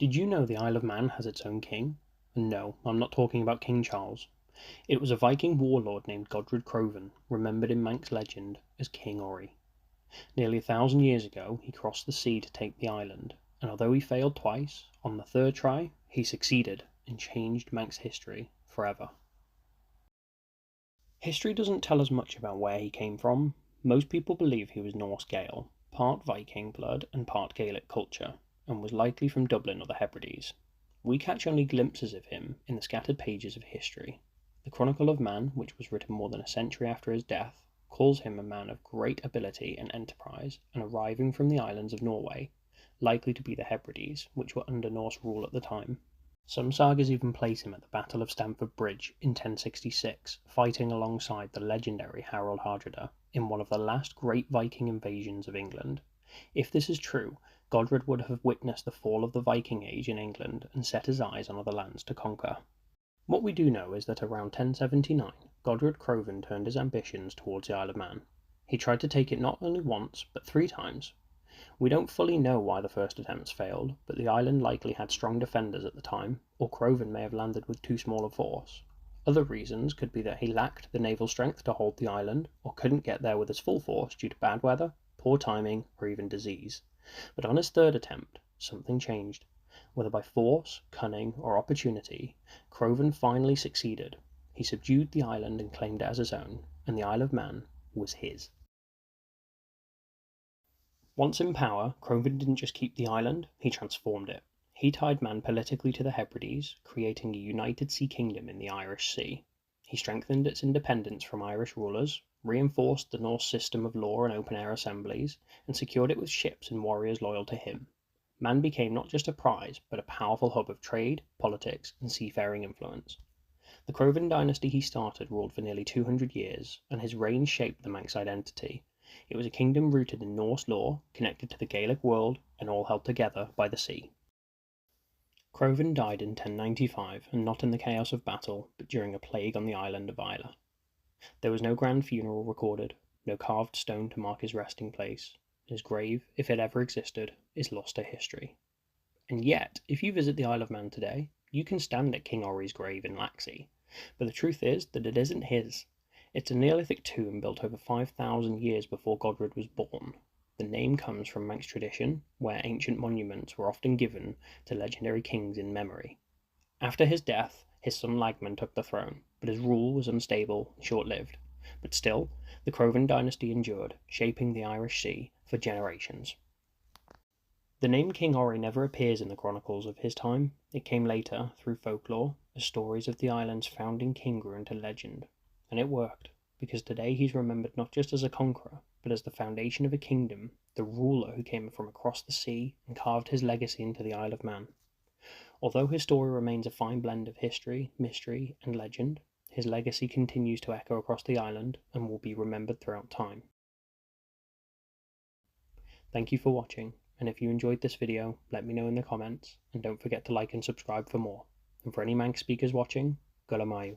Did you know the Isle of Man has its own king? And no, I'm not talking about King Charles. It was a Viking warlord named Godred Crovan, remembered in Manx legend as King Orry. Nearly 1,000 years ago, he crossed the sea to take the island, and although he failed twice, on the third try, he succeeded and changed Manx history forever. History doesn't tell us much about where he came from. Most people believe he was Norse Gael, part Viking blood and part Gaelic culture, and was likely from Dublin or the Hebrides. We catch only glimpses of him in the scattered pages of history. The Chronicle of Man, which was written more than a century after his death, calls him a man of great ability and enterprise, and arriving from the islands of Norway, likely to be the Hebrides, which were under Norse rule at the time. Some sagas even place him at the Battle of Stamford Bridge in 1066, fighting alongside the legendary Harold Hardrada in one of the last great Viking invasions of England. If this is true, Godred would have witnessed the fall of the Viking Age in England and set his eyes on other lands to conquer. What we do know is that around 1079, Godred Crovan turned his ambitions towards the Isle of Man. He tried to take it not only once, but 3 times. We don't fully know why the first attempts failed, but the island likely had strong defenders at the time, or Crovan may have landed with too small a force. Other reasons could be that he lacked the naval strength to hold the island, or couldn't get there with his full force due to bad weather, poor timing, or even disease. But on his third attempt, something changed. Whether by force, cunning, or opportunity, Crovan finally succeeded. He subdued the island and claimed it as his own, and the Isle of Man was his. Once in power, Crovan didn't just keep the island, he transformed it. He tied Man politically to the Hebrides, creating a united sea kingdom in the Irish Sea. He strengthened its independence from Irish rulers, reinforced the Norse system of law and open-air assemblies, and secured it with ships and warriors loyal to him. Man became not just a prize, but a powerful hub of trade, politics, and seafaring influence. The Crovan dynasty he started ruled for nearly 200 years, and his reign shaped the Manx identity. It was a kingdom rooted in Norse law, connected to the Gaelic world, and all held together by the sea. Crovan died in 1095, and not in the chaos of battle, but during a plague on the island of Islay. There was no grand funeral recorded, no carved stone to mark his resting place. His grave, if it ever existed, is lost to history. And yet, if you visit the Isle of Man today, you can stand at King Orry's grave in Laxey, but the truth is that it isn't his. It's a Neolithic tomb built over 5,000 years before Godred was born. The name comes from Manx tradition, where ancient monuments were often given to legendary kings in memory. After his death, his son Lagman took the throne, but his rule was unstable and short-lived. But still, the Crovan dynasty endured, shaping the Irish Sea for generations. The name King Orry never appears in the chronicles of his time. It came later, through folklore, as stories of the island's founding king grew into legend. And it worked, because today he's remembered not just as a conqueror, but as the foundation of a kingdom, the ruler who came from across the sea and carved his legacy into the Isle of Man. Although his story remains a fine blend of history, mystery, and legend, his legacy continues to echo across the island and will be remembered throughout time. Thank you for watching, and if you enjoyed this video, let me know in the comments, and don't forget to like and subscribe for more. And for any Manx speakers watching, Gulamayu.